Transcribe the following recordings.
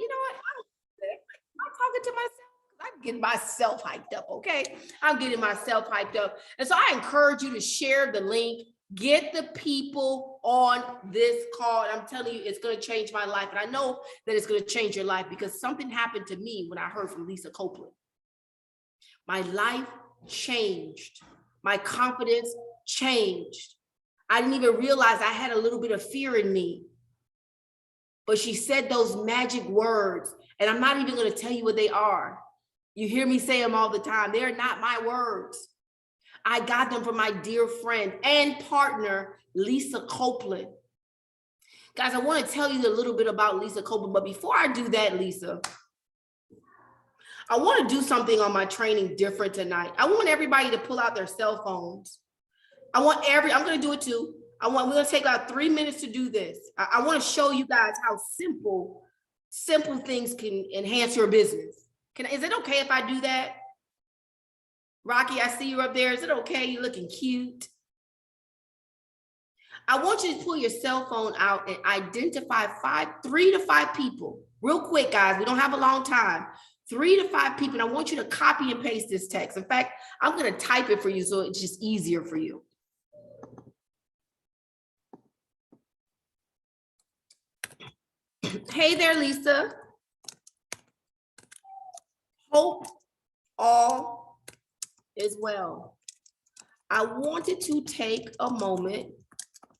you know what? I'm talking to myself. I'm getting myself hyped up, okay? I'm getting myself hyped up. And so I encourage you to share the link, get the people on this call. And I'm telling you, it's going to change my life. And I know that it's going to change your life because something happened to me when I heard from Lisa Copeland. My life changed. My confidence changed. I didn't even realize I had a little bit of fear in me. But she said those magic words, and I'm not even going to tell you what they are. You hear me say them all the time. They're not my words. I got them from my dear friend and partner, Lisa Copeland. Guys, I want to tell you a little bit about Lisa Copeland, but before I do that, Lisa, I want to do something on my training different tonight. I want everybody to pull out their cell phones. I'm going to do it too. We're going to take about 3 minutes to do this. I want to show you guys how simple things can enhance your business. Is it okay if I do that? Rocky, I see you up there. Is it okay? You're looking cute. I want you to pull your cell phone out and identify 3 to 5 people. Real quick, guys. We don't have a long time. 3 to 5 people. And I want you to copy and paste this text. In fact, I'm going to type it for you so it's just easier for you. Hey there, Lisa. Hope all is well. I wanted to take a moment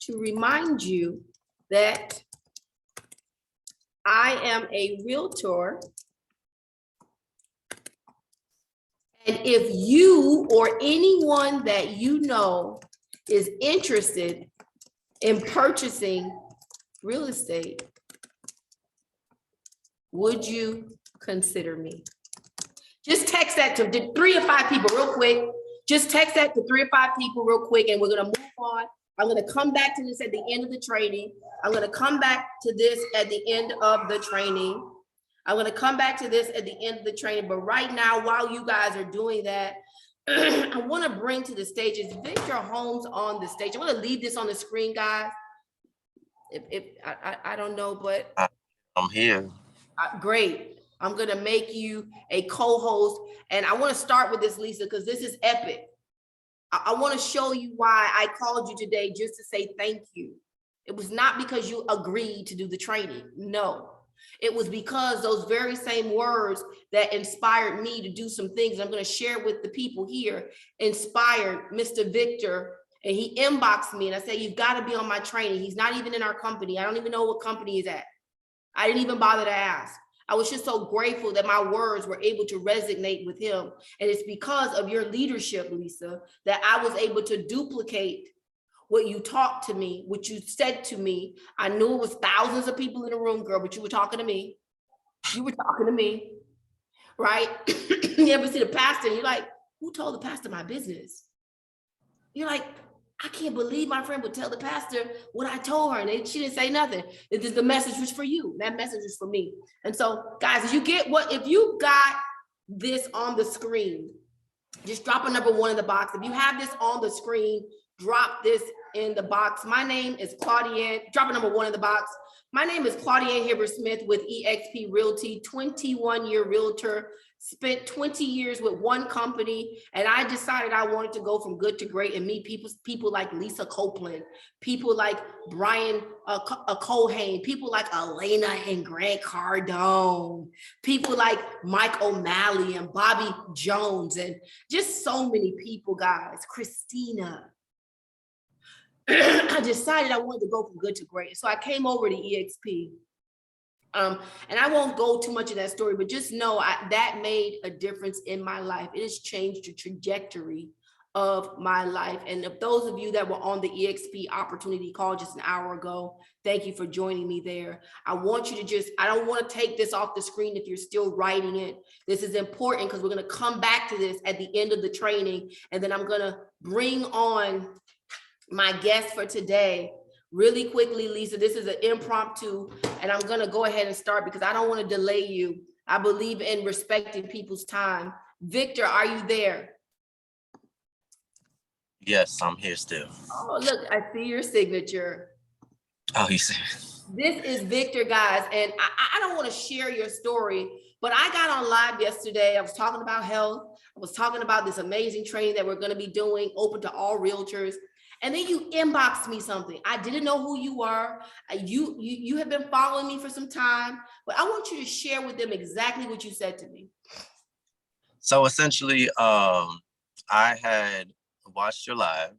to remind you that I am a realtor. And if you or anyone that you know is interested in purchasing real estate, would you consider me? Just text that to 3 to 5 people real quick. Just text that to 3 or 5 people real quick, and we're going to move on. I'm going to come back to this at the end of the training. I'm going to come back to this at the end of the training. I'm going to come back to this at the end of the training. But right now, while you guys are doing that, I want to bring to the stage is Victor Holmes on the stage. I want to leave this on the screen, guys. I don't know, but I'm here. Great. I'm going to make you a co-host. And I want to start with this, Lisa, because this is epic. I want to show you why I called you today just to say thank you. It was not because you agreed to do the training. No, it was because those very same words that inspired me to do some things I'm going to share with the people here inspired Mr. Victor. And he inboxed me and I said, you've got to be on my training. He's not even in our company. I don't even know what company he's at. I didn't even bother to ask. I was just so grateful that my words were able to resonate with him. And it's because of your leadership, Lisa, that I was able to duplicate what you talked to me, what you said to me. I knew it was thousands of people in the room, girl, but you were talking to me. You were talking to me, right? You ever see the pastor and you're like, who told the pastor my business? You're like, I can't believe my friend would tell the pastor what I told her, and she didn't say nothing. The message was for you. That message is for me. And so, guys, if you got this on the screen, just drop a number 1 in the box. If you have this on the screen, drop this in the box. My name is Claudienne. Drop a number 1 in the box. My name is Claudienne Hibbert-Smith with eXp Realty, 21-year realtor. Spent 20 years with one company, and I decided I wanted to go from good to great and meet people like Lisa Copeland, people like Brian Cohane, people like Elena and Grant Cardone, people like Mike O'Malley and Bobby Jones, and just so many people, guys, Christina. I decided I wanted to go from good to great. So I came over to eXp. And I won't go too much of that story, but just know that made a difference in my life. It has changed the trajectory of my life. And if those of you that were on the eXp opportunity call just an hour ago, thank you for joining me there. I want you to I don't want to take this off the screen if you're still writing it. This is important because we're going to come back to this at the end of the training. And then I'm going to bring on my guest for today. Really quickly, Lisa, this is an impromptu, and I'm going to go ahead and start because I don't want to delay you. I believe in respecting people's time. Victor, are you there? Yes, I'm here still. Oh, look, I see your signature. Oh, you see. This is Victor, guys, and I don't want to share your story, but I got on live yesterday. I was talking about health. I was talking about this amazing training that we're going to be doing, open to all realtors. And then you inboxed me something. I didn't know who you are. You have been following me for some time, but I want you to share with them exactly what you said to me. So essentially, I had watched your live,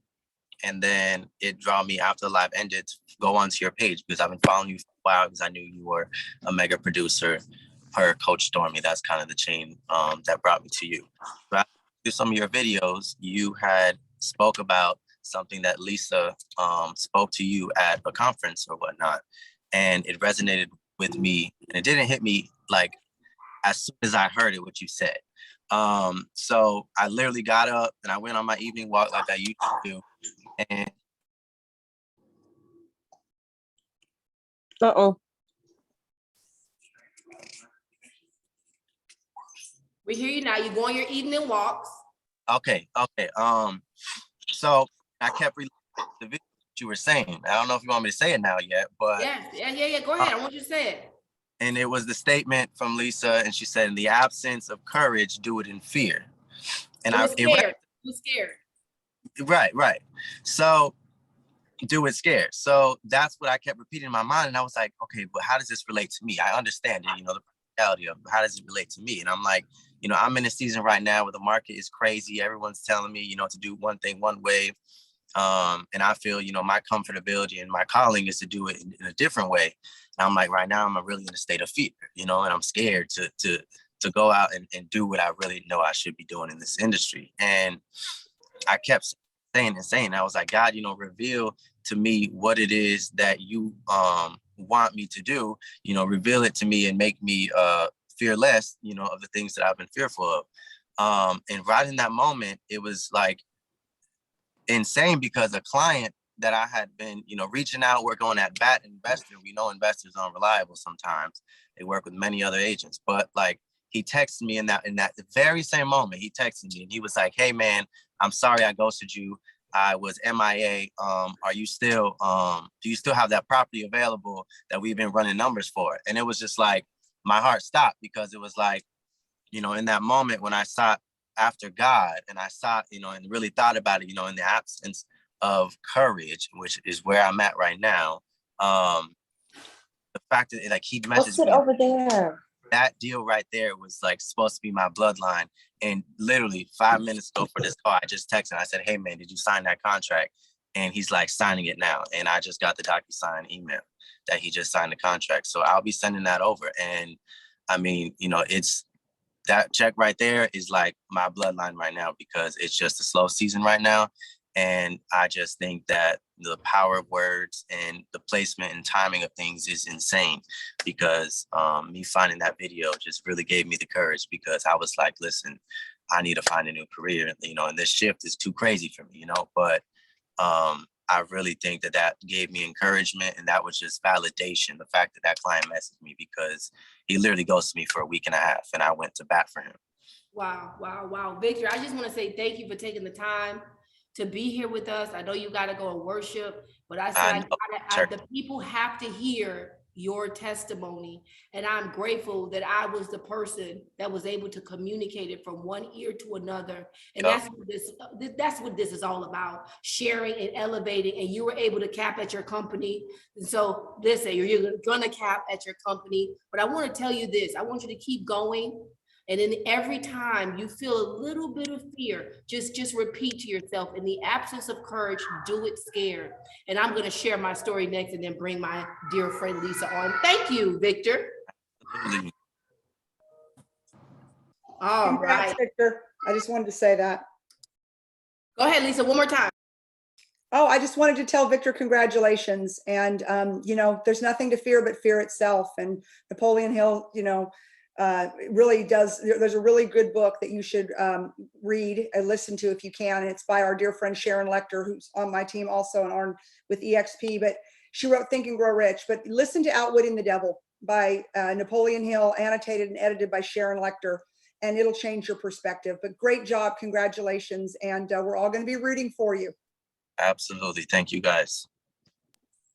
and then it drew me after the live ended to go onto your page because I've been following you for a while because I knew you were a mega producer per Coach Stormy. That's kind of the chain that brought me to you. But through some of your videos, you had spoke about something that Lisa spoke to you at a conference or whatnot, and it resonated with me. And it didn't hit me like as soon as I heard it, what you said. So I literally got up and I went on my evening walk like I used to do. And We hear you now. You go on your evening walks. okay. So I kept relating the video that you were saying. I don't know if you want me to say it now yet, but yeah. Go ahead. I want you to say it. And it was the statement from Lisa, and she said, "In the absence of courage, do it in fear." And I was scared. Right. So do it scared. So that's what I kept repeating in my mind. And I was like, okay, but how does this relate to me? I understand it, the practicality of how does it relate to me? And I'm like, I'm in a season right now where the market is crazy. Everyone's telling me, to do one thing one way. And I feel, my comfortability and my calling is to do it in a different way. And I'm like, right now, I'm really in a state of fear, and I'm scared to go out and do what I really know I should be doing in this industry. And I kept saying, I was like, God, reveal to me what it is that you want me to do, reveal it to me and make me fearless, of the things that I've been fearful of. And right in that moment, it was like insane because a client that I had been, reaching out, we're going at bat investor. We know investors are unreliable sometimes. They work with many other agents, but like he texted me in that very same moment, he texted me and he was like, "Hey man, I'm sorry I ghosted you. I was MIA. Are you still, do you still have that property available that we've been running numbers for?" And it was just like, my heart stopped because it was like, in that moment when I sought after God and I sought, and really thought about it, in the absence of courage, which is where I'm at right now. The fact that like he messaged me over there. That deal right there was like supposed to be my bloodline. And literally 5 minutes ago for this call, I just texted. I said, "Hey man, did you sign that contract?" And he's like, "Signing it now." And I just got the DocuSign email that he just signed the contract. So I'll be sending that over. And I mean, it's that check right there is like my bloodline right now because it's just a slow season right now. And I just think that the power of words and the placement and timing of things is insane because me finding that video just really gave me the courage because I was like, listen, I need to find a new career, and this shift is too crazy for me, but I really think that gave me encouragement, and that was just validation. The fact that client messaged me because he literally ghosted me for a week and a half, and I went to bat for him. Wow. Victor, I just want to say thank you for taking the time to be here with us. I know you got to go and worship, but I said the people have to hear your testimony. And I'm grateful that I was the person that was able to communicate it from one ear to another. And that's what this is all about, sharing and elevating. And you were able to cap at your company. And so listen, you're going to cap at your company. But I want to tell you this, I want you to keep going. And then every time you feel a little bit of fear, just repeat to yourself, in the absence of courage, do it scared. And I'm going to share my story next and then bring my dear friend Lisa on. Thank you, Victor. All right. Victor. I just wanted to say that. Go ahead, Lisa, one more time. Oh, I just wanted to tell Victor congratulations. And, there's nothing to fear but fear itself. And Napoleon Hill, really does. There's a really good book that you should read and listen to if you can. And it's by our dear friend Sharon Lecter, who's on my team also and on with EXP. But she wrote Think and Grow Rich. But listen to Outwitting the Devil by Napoleon Hill, annotated and edited by Sharon Lecter, and it'll change your perspective. But great job, congratulations, and we're all going to be rooting for you. Absolutely, thank you guys.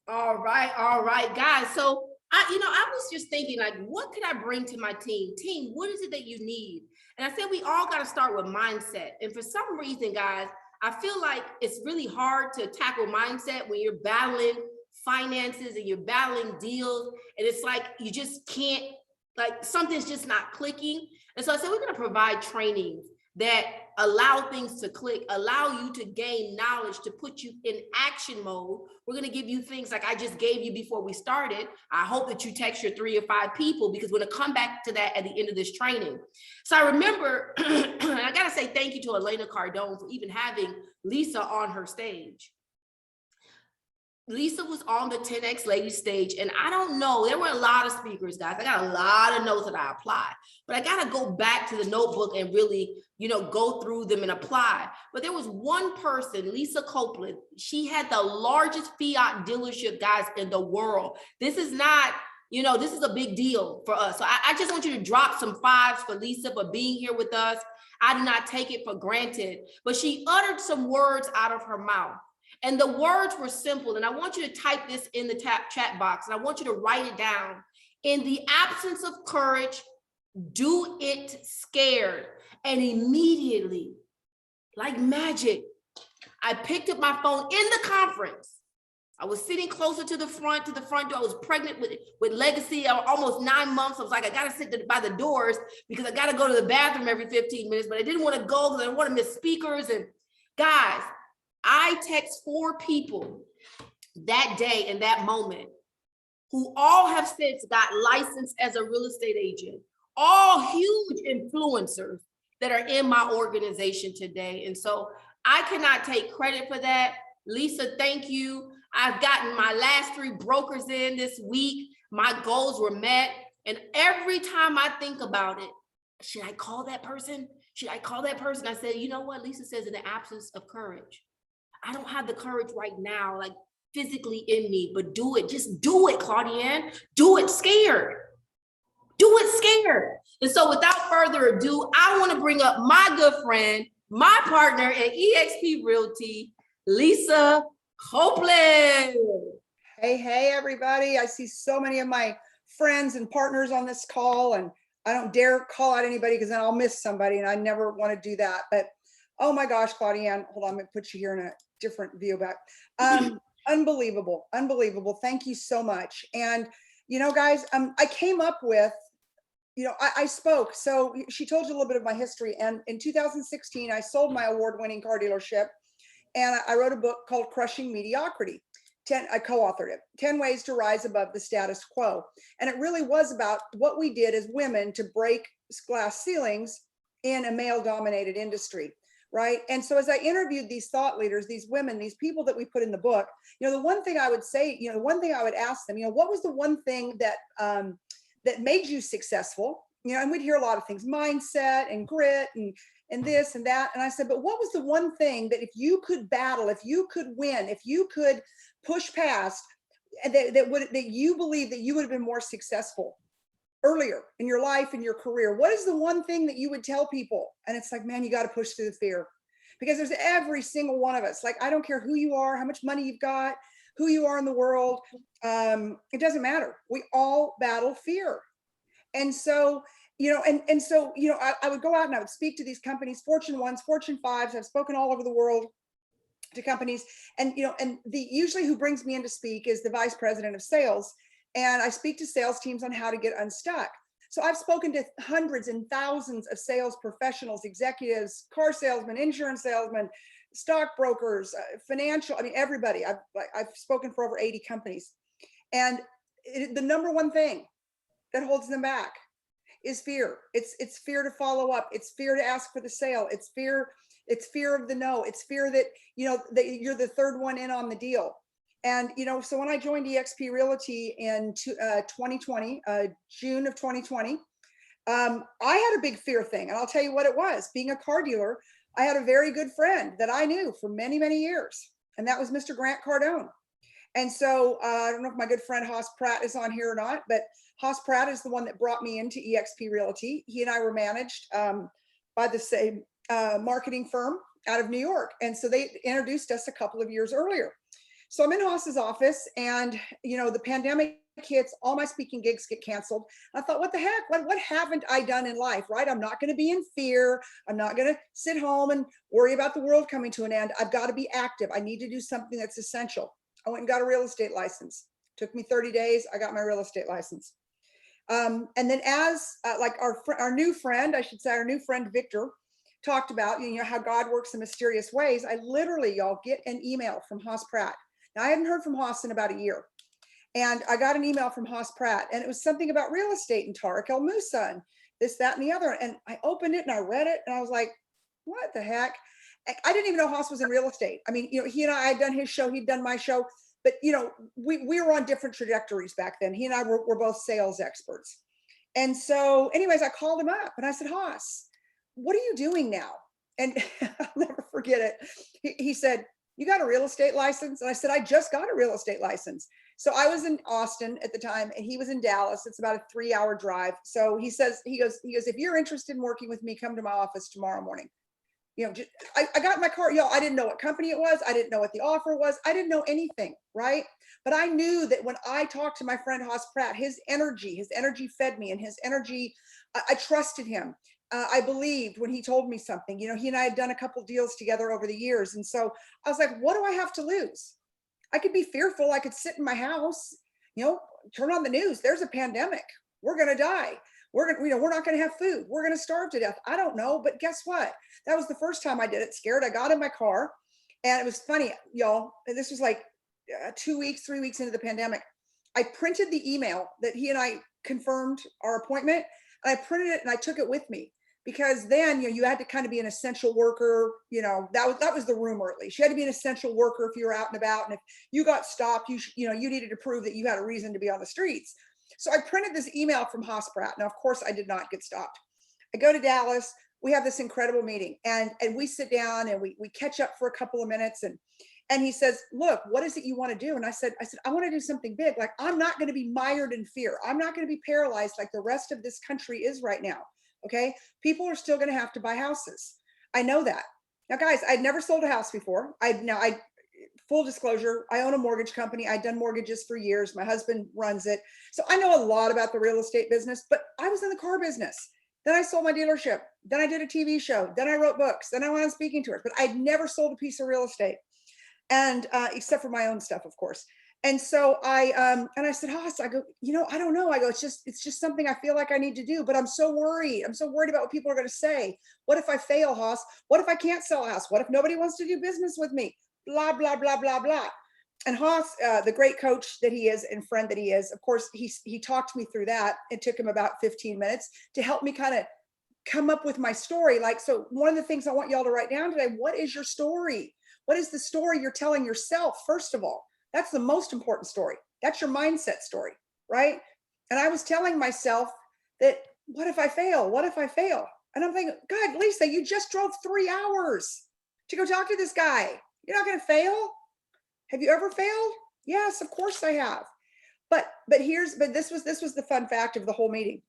All right, guys. So I was just thinking, like, what could I bring to my team? Team, what is it that you need? And I said, we all got to start with mindset. And for some reason, guys, I feel like it's really hard to tackle mindset when you're battling finances and you're battling deals. And it's like, you just can't, like, something's just not clicking. And so I said, we're going to provide trainings that allow things to click, allow you to gain knowledge, to put you in action mode. We're going to give you things like I just gave you before we started. I hope that you text your 3 or 5 people, because we're going to come back to that at the end of this training. So I remember, and I got to say thank you to Elena Cardone for even having Lisa on her stage. Lisa was on the 10X Ladies stage, and I don't know, there were a lot of speakers, guys. I got a lot of notes that I applied, but I got to go back to the notebook and really, go through them and apply. But there was one person, Lisa Copeland. She had the largest Fiat dealership, guys, in the world. This is not, this is a big deal for us. So I just want you to drop some 5s for Lisa for being here with us. I do not take it for granted, but she uttered some words out of her mouth. And the words were simple. And I want you to type this in the chat box, and I want you to write it down. In the absence of courage, do it scared. And immediately, like magic, I picked up my phone in the conference. I was sitting closer to the front door. I was pregnant with Legacy, almost 9 months. I was like, I got to sit by the doors because I got to go to the bathroom every 15 minutes, but I didn't want to go because I didn't want to miss speakers. And guys, I text 4 people that day in that moment who all have since got licensed as a real estate agent, all huge influencers that are in my organization today. And so I cannot take credit for that. Lisa, thank you. I've gotten my last 3 brokers in this week. My goals were met. And every time I think about it, should I call that person? Should I call that person? I said, you know what? Lisa says, in the absence of courage. I don't have the courage right now, like physically in me, but do it. Just do it, Claudienne. Do it scared. Do it scared. And so without further ado, I want to bring up my good friend, my partner at eXp Realty, Lisa Copeland. Hey, everybody. I see so many of my friends and partners on this call, and I don't dare call out anybody because then I'll miss somebody, and I never want to do that. But oh my gosh, Claudienne, hold on, I'm going to put you here in a different view back. Unbelievable. Thank you so much. And, guys, I came up with, I spoke. So she told you a little bit of my history. And in 2016, I sold my award-winning car dealership. And I wrote a book called Crushing Mediocrity. I co-authored it, 10 Ways to Rise Above the Status Quo. And it really was about what we did as women to break glass ceilings in a male-dominated industry. Right. And so as I interviewed these thought leaders, these women, these people that we put in the book, the one thing I would say, the one thing I would ask them, what was the one thing that that made you successful? And we'd hear a lot of things, mindset and grit and this and that. And I said, but what was the one thing that if you could battle, if you could win, if you could push past, that you believe that you would have been more successful earlier in your life, in your career? What is the one thing that you would tell people? And it's like, man, you got to push through the fear, because there's every single one of us. Like, I don't care who you are, how much money you've got, who you are in the world. It doesn't matter. We all battle fear. And so, I would go out and I would speak to these companies, Fortune 1s, Fortune 5s. I've spoken all over the world to companies. And, usually who brings me in to speak is the vice president of sales. And I speak to sales teams on how to get unstuck. So I've spoken to hundreds and thousands of sales professionals, executives, car salesmen, insurance salesmen, stockbrokers, financial, everybody. I've spoken for over 80 companies. And the number one thing that holds them back is fear. It's fear to follow up. It's fear to ask for the sale. It's fear of the no. It's fear that, that you're the third one in on the deal. And, so when I joined eXp Realty in 2020, June of 2020, I had a big fear thing. And I'll tell you what it was. Being a car dealer, I had a very good friend that I knew for many, many years. And that was Mr. Grant Cardone. And so I don't know if my good friend Haas Pratt is on here or not, but Haas Pratt is the one that brought me into eXp Realty. He and I were managed by the same marketing firm out of New York. And so they introduced us a couple of years earlier. So I'm in Haas's office, and the pandemic hits, all my speaking gigs get canceled. I thought, what the heck? What haven't I done in life, right? I'm not going to be in fear. I'm not going to sit home and worry about the world coming to an end. I've got to be active. I need to do something that's essential. I went and got a real estate license. Took me 30 days. I got my real estate license. And then as like our new friend, I should say, our new friend, Victor, talked about, how God works in mysterious ways. I literally, y'all, get an email from Haas Pratt. Now, I hadn't heard from Haas in about a year. And I got an email from Haas Pratt, and it was something about real estate and Tariq El Moussa and this, that, and the other. And I opened it and I read it, and I was like, what the heck? I didn't even know Haas was in real estate. I mean, he and I had done his show, he'd done my show, but we were on different trajectories back then. He and I were both sales experts. And so anyways, I called him up and I said, Haas, what are you doing now? And I'll never forget it. He said, you got a real estate license? And I said, I just got a real estate license. So I was in Austin at the time, and he was in Dallas. It's about a 3-hour drive. So he goes, if you're interested in working with me, come to my office tomorrow morning. I got in my car, y'all. I didn't know what company it was. I didn't know what the offer was. I didn't know anything, right? But I knew that when I talked to my friend Haas Pratt, his energy fed me, and his energy, I trusted him. I believed when he told me something. He and I had done a couple deals together over the years. And so I was like, what do I have to lose? I could be fearful. I could sit in my house, turn on the news. There's a pandemic. We're going to die. We're not going to have food. We're going to starve to death. I don't know. But guess what? That was the first time I did it. Scared. I got in my car, and it was funny, y'all. This was like 3 weeks into the pandemic. I printed the email that he and I confirmed our appointment, and I printed it and I took it with me. Because then, you had to kind of be an essential worker. That was the rumor, at least. You had to be an essential worker if you were out and about. And if you got stopped, you needed to prove that you had a reason to be on the streets. So I printed this email from Haas Pratt. Now, of course, I did not get stopped. I go to Dallas. We have this incredible meeting, and we sit down and we catch up for a couple of minutes. And he says, look, what is it you want to do? And I said, I want to do something big. Like, I'm not going to be mired in fear. I'm not going to be paralyzed like the rest of this country is right now. Okay. People are still going to have to buy houses. I know that. Now, guys, I'd never sold a house before. Full disclosure, I own a mortgage company. I'd done mortgages for years. My husband runs it. So I know a lot about the real estate business, but I was in the car business. Then I sold my dealership. Then I did a TV show. Then I wrote books. Then I went on speaking tours, but I'd never sold a piece of real estate. And except for my own stuff, of course. And so I said, Haas, I go, I don't know. I go, it's just something I feel like I need to do, but I'm so worried. I'm so worried about what people are going to say. What if I fail, Haas? What if I can't sell a house? What if nobody wants to do business with me? Blah, blah, blah, blah, blah. And Haas, the great coach that he is and friend that he is, of course, he talked me through that. It took him about 15 minutes to help me kind of come up with my story. Like, so one of the things I want y'all to write down today, what is your story? What is the story you're telling yourself, first of all? That's the most important story. That's your mindset story, right? And I was telling myself that, what if I fail? What if I fail? And I'm thinking, God, Lisa, you just drove 3 hours to go talk to this guy. You're not going to fail? Have you ever failed? Yes, of course I have. But this was the fun fact of the whole meeting.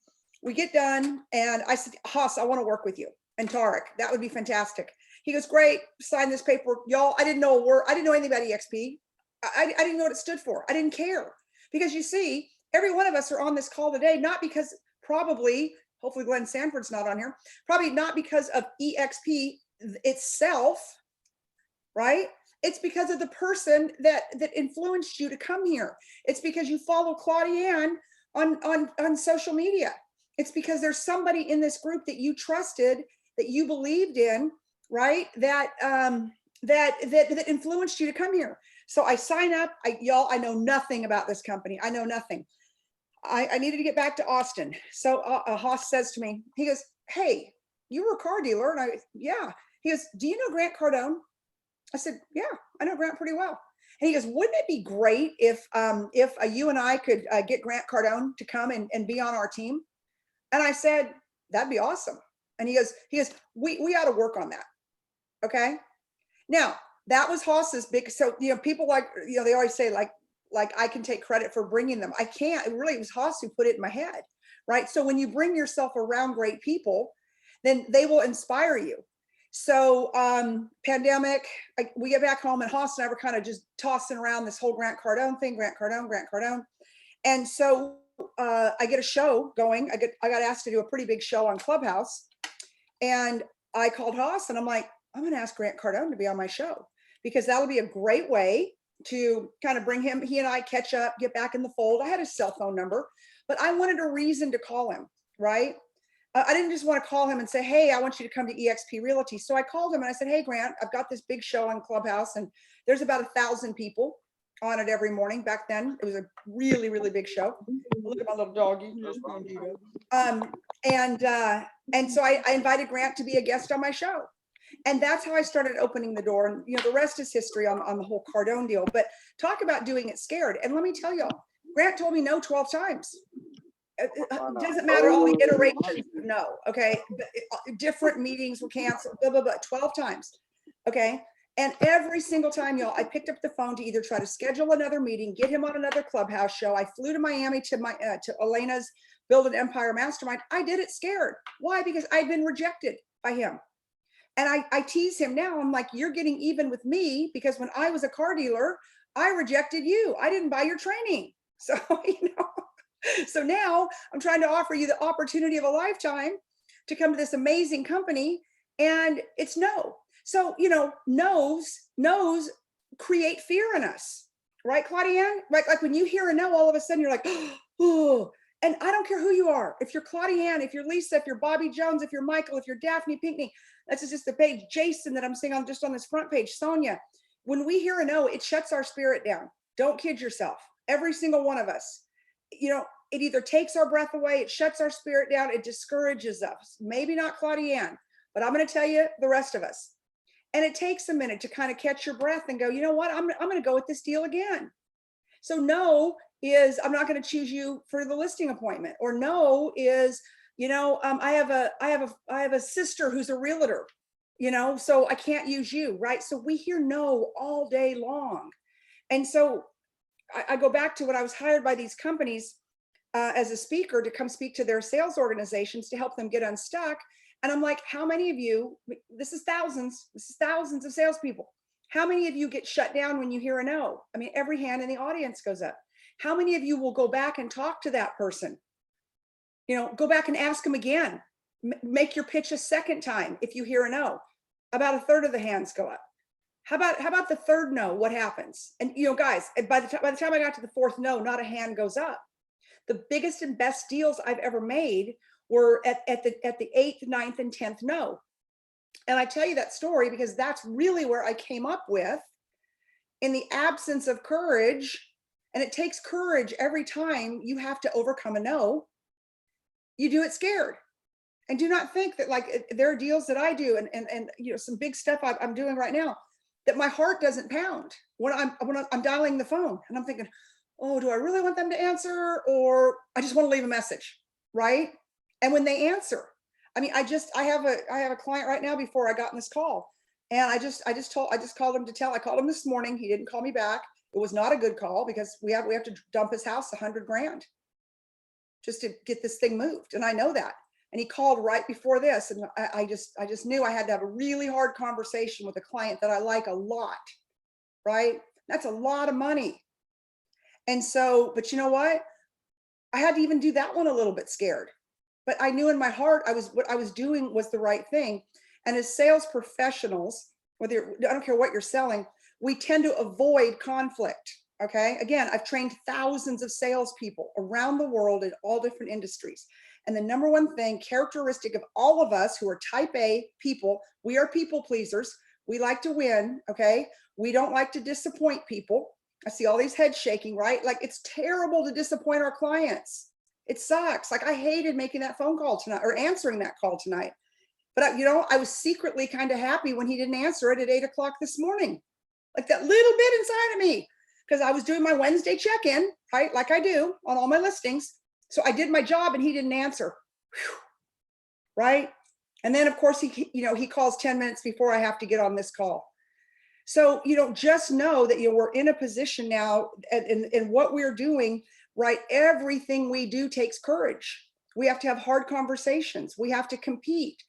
We get done, and I said, Haas, I want to work with you. And Tariq, that would be fantastic. He goes, great, sign this paperwork. Y'all, I didn't know a word. I didn't know anything about EXP. I didn't know what it stood for. I didn't care. Because you see, every one of us are on this call today, not because hopefully Glenn Sanford's not on here, probably not because of EXP itself, right? It's because of the person that influenced you to come here. It's because you follow Claudienne on social media. It's because there's somebody in this group that you trusted, that you believed in, right? That influenced you to come here. So I sign up. I know nothing about this company. I know nothing. I needed to get back to Austin. So Haas says to me, he goes, hey, you were a car dealer. And yeah. He goes, do you know Grant Cardone? I said, yeah, I know Grant pretty well. And he goes, wouldn't it be great if you and I could get Grant Cardone to come and be on our team? And I said, that'd be awesome. And he goes, we ought to work on that. Okay. Now, that was Haas's big, so, people they always say like I can take credit for bringing them. I can't. It was Haas who put it in my head, right? So when you bring yourself around great people, then they will inspire you. So pandemic, we get back home and Haas and I were kind of just tossing around this whole Grant Cardone thing, Grant Cardone. And so I get a show going. I got asked to do a pretty big show on Clubhouse. And I called Haas and I'm like, I'm going to ask Grant Cardone to be on my show because that'll be a great way to kind of bring he and I catch up, get back in the fold. I had his cell phone number, but I wanted a reason to call him, right? I didn't just want to call him and say, hey, I want you to come to eXp Realty. So I called him and I said, hey, Grant, I've got this big show on Clubhouse and there's about 1,000 people on it every morning. Back then, it was a really, really big show. Look at my little doggy. And so I invited Grant to be a guest on my show. And that's how I started opening the door. And the rest is history on the whole Cardone deal. But talk about doing it scared. And let me tell y'all, Grant told me no 12 times. It doesn't matter all the iterations. No, okay. Different meetings were canceled, blah, blah, blah, 12 times. Okay. And every single time, y'all, I picked up the phone to either try to schedule another meeting, get him on another Clubhouse show. I flew to Miami to Elena's Build an Empire Mastermind. I did it scared. Why? Because I'd been rejected by him. And I tease him now. I'm like, you're getting even with me because when I was a car dealer, I rejected you. I didn't buy your training. So, so now I'm trying to offer you the opportunity of a lifetime to come to this amazing company. And it's no. So, no's create fear in us, right, Claudienne? Right? Like when you hear a no, all of a sudden you're like, oh, and I don't care who you are. If you're Claudienne, if you're Lisa, if you're Bobby Jones, if you're Michael, if you're Daphne Pinckney, that's just the page. Jason that I'm seeing on just on this front page, Sonia. When we hear a no, it shuts our spirit down. Don't kid yourself. Every single one of us, it either takes our breath away, it shuts our spirit down, it discourages us. Maybe not Claudienne, but I'm going to tell you the rest of us. And it takes a minute to kind of catch your breath and go, you know what, I'm going to go with this deal again. So no is, I'm not going to choose you for the listing appointment. Or no is, I have a sister who's a realtor, so I can't use you, right? So we hear no all day long. And so I go back to when I was hired by these companies as a speaker to come speak to their sales organizations to help them get unstuck. And I'm like, how many of you, this is thousands of salespeople. How many of you get shut down when you hear a no? I mean, every hand in the audience goes up. How many of you will go back and talk to that person? Go back and ask them again. Make your pitch a second time if you hear a no. About a third of the hands go up. How about the third no? What happens? And guys, by the time I got to the fourth no, not a hand goes up. The biggest and best deals I've ever made were at the 8th, 9th, and 10th no. And I tell you that story because that's really where I came up with, in the absence of courage, and it takes courage every time you have to overcome a no, you do it scared. And do not think that like there are deals that I do and some big stuff I'm doing right now that my heart doesn't pound when I'm dialing the phone and I'm thinking, oh, do I really want them to answer, or I just want to leave a message, right? And when they answer, I mean, I have a client right now before I got in this call, and I just called him I called him this morning. He didn't call me back. It was not a good call because we have to dump his house $100,000 just to get this thing moved, and I know that. And he called right before this, and I just knew I had to have a really hard conversation with a client that I like a lot, right? That's a lot of money. And so, but you know what? I had to even do that one a little bit scared. But I knew in my heart what I was doing was the right thing. And as sales professionals, I don't care what you're selling, we tend to avoid conflict. Okay. Again, I've trained thousands of salespeople around the world in all different industries. And the number one thing, characteristic of all of us who are type A people, we are people pleasers. We like to win. Okay. We don't like to disappoint people. I see all these heads shaking, right? Like it's terrible to disappoint our clients. It sucks. Like I hated making that phone call tonight or answering that call tonight. But I was secretly kind of happy when he didn't answer it at 8 o'clock this morning. Like that little bit inside of me, because I was doing my Wednesday check-in, right? Like I do on all my listings. So I did my job and he didn't answer. Whew. Right? And then of course he calls 10 minutes before I have to get on this call. So, just know that we're in a position now and what we're doing, right? Everything we do takes courage. We have to have hard conversations. We have to compete.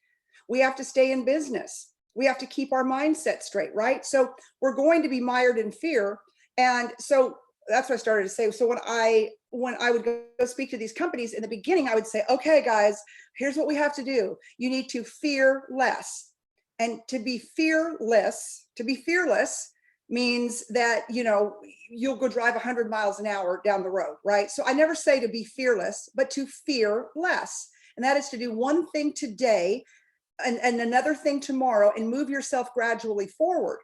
We have to stay in business. We have to keep our mindset straight, right? So we're going to be mired in fear. And so that's what I started to say. So when I would go speak to these companies in the beginning, I would say, okay, guys, here's what we have to do. You need to fear less. And to be fearless means that, you'll go drive 100 miles an hour down the road, right? So I never say to be fearless, but to fear less. And that is to do one thing today and another thing tomorrow and move yourself gradually forward.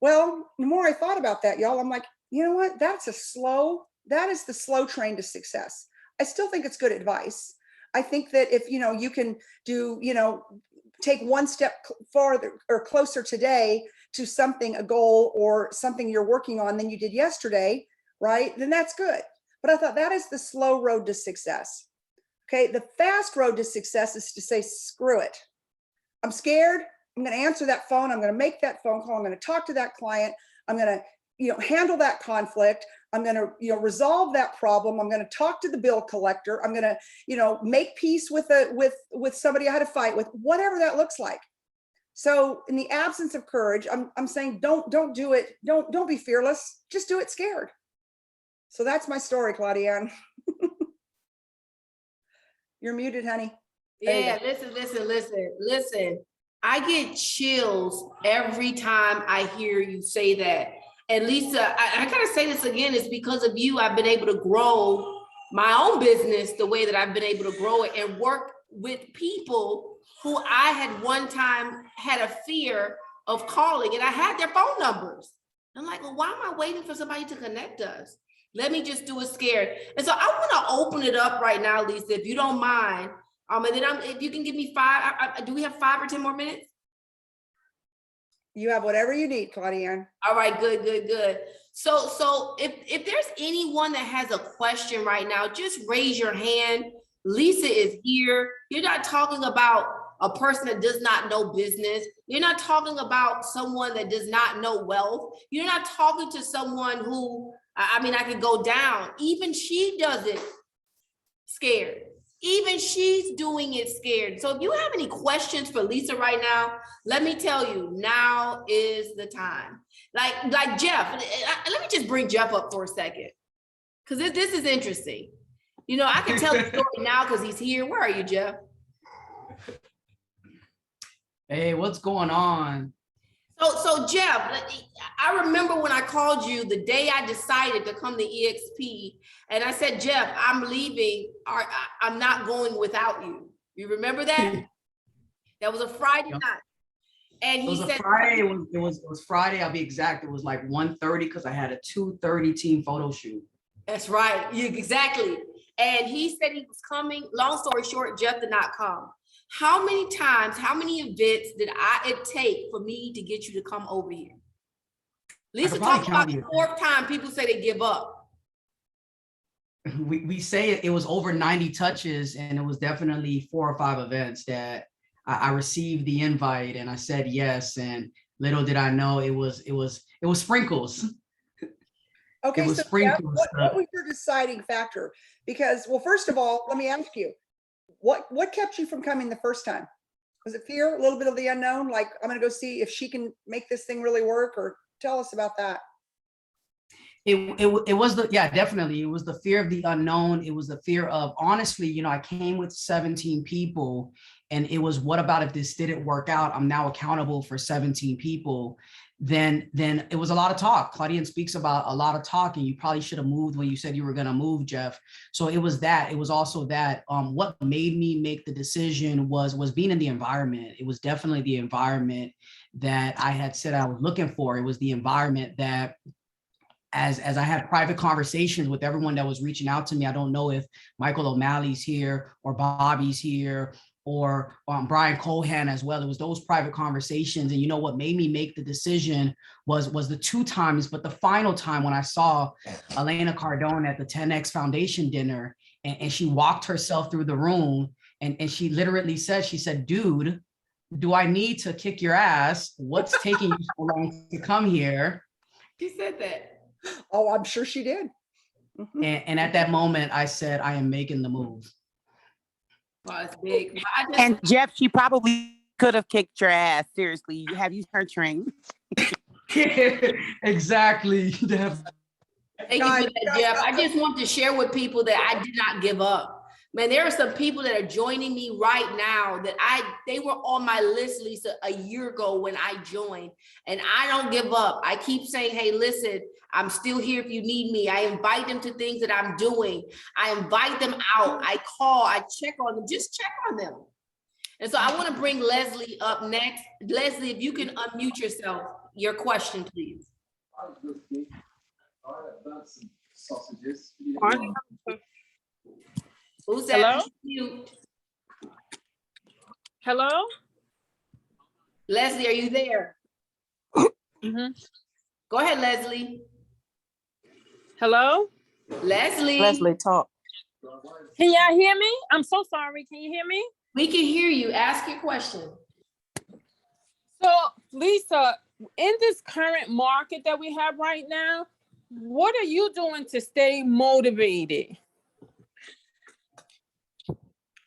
Well, the more I thought about that, y'all, I'm like, you know what? That is the slow train to success. I still think it's good advice. I think that if, you can do, take one step farther or closer today to something, a goal or something you're working on than you did yesterday, right? Then that's good. But I thought that is the slow road to success. Okay. The fast road to success is to say, screw it. I'm scared. I'm going to answer that phone. I'm going to make that phone call. I'm going to talk to that client. I'm going to, handle that conflict. I'm going to, resolve that problem. I'm going to talk to the bill collector. I'm going to, make peace with somebody I had a fight with, whatever that looks like. So in the absence of courage, I'm saying, don't do it. Don't be fearless. Just do it scared. So that's my story, Claudienne. You're muted, honey. Yeah, listen. I get chills every time I hear you say that. And Lisa, I gotta say this again, it's because of you I've been able to grow my own business the way that I've been able to grow it and work with people who I had one time had a fear of calling, and I had their phone numbers. I'm like, well, why am I waiting for somebody to connect us? Let me just do it scared. And so I want to open it up right now, Lisa, if you don't mind. And then if you can give me 5, do we have 5 or 10 more minutes? You have whatever you need, Claudienne. All right, good. So if there's anyone that has a question right now, just raise your hand. Lisa is here. You're not talking about a person that does not know business. You're not talking about someone that does not know wealth. You're not talking to someone who, I could go down. Even she does it scared. Even she's doing it scared. So if you have any questions for Lisa right now, let me tell you, now is the time. Like Jeff, let me just bring Jeff up for a second, because this is interesting. I can tell the story now because he's here. Where are you, Jeff? Hey, what's going on? So Jeff, I remember when I called you the day I decided to come to EXP, and I said, Jeff, I'm leaving. I'm not going without you. You remember that? That was a Friday night. And he said, Friday. It was Friday. I'll be exact. It was like 1:30 because I had a 2:30 team photo shoot. That's right. Exactly. And he said he was coming. Long story short, Jeff did not come. How many events did it take for me to get you to come over here? Lisa talked about the 4th time people say they give up. We say it was over 90 touches, and it was definitely 4 or 5 events that I received the invite and I said yes. And little did I know it was sprinkles. Okay, it was so sprinkles. what was your deciding factor? Because, well, first of all, let me ask you, what kept you from coming the first time? Was it fear, a little bit of the unknown? Like, I'm going to go see if she can make this thing really work, or tell us about that. It was definitely. It was the fear of the unknown. It was the fear of, honestly, I came with 17 people, and it was, what about if this didn't work out? I'm now accountable for 17 people. Then it was a lot of talk. Claudienne speaks about a lot of talk, and you probably should have moved when you said you were going to move, Jeff. So it was that. It was also that. What made me make the decision was being in the environment. It was definitely the environment that I had said I was looking for. It was the environment that, as I had private conversations with everyone that was reaching out to me. I don't know if Michael O'Malley's here or Bobby's here, or Brian Cohan as well. It was those private conversations. And what made me make the decision was the 2 times, but the final time when I saw Elena Cardone at the 10X Foundation dinner, and she walked herself through the room, and she literally said, dude, do I need to kick your ass? What's taking you so long to come here? She said that. Oh, I'm sure she did. Mm-hmm. And at that moment, I said, I am making the move. Well, it's big. And Jeff, she probably could have kicked your ass. Seriously, have you heard train? Exactly. Def. Thank you for that, Jeff. I just want to share with people that I did not give up. Man, there are some people that are joining me right now that they were on my list, Lisa, a year ago when I joined, and I don't give up. I keep saying, hey, listen, I'm still here if you need me. I invite them to things that I'm doing. I invite them out. I call, I check on them, just check on them. And so I want to bring Leslie up next. Leslie, if you can unmute yourself, your question, please. Sausages. Who's that? Hello? Mute. Hello? Leslie, are you there? Mm-hmm. Go ahead, Leslie. Hello? Leslie, talk. Can y'all hear me? I'm so sorry. Can you hear me? We can hear you. Ask your question. So, Lisa, in this current market that we have right now, what are you doing to stay motivated?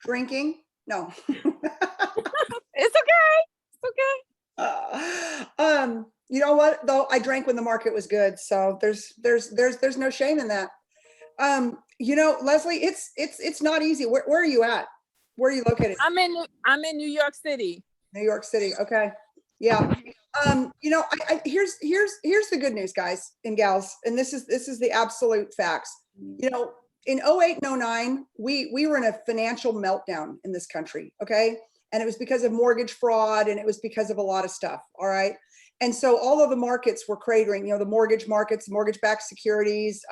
Drinking? No. It's okay. It's okay. You know what, though? I drank when the market was good. So there's no shame in that. You know, Leslie, it's not easy. Where are you at? Where are you located? I'm in New York City. New York City. Okay. Yeah. You know, here's the good news, guys and gals, and this is the absolute facts. You know, in 08 and 09, we were in a financial meltdown in this country. Okay. And it was because of mortgage fraud, and it was because of a lot of stuff. All right. And so all of the markets were cratering, you know, the mortgage markets, mortgage-backed securities,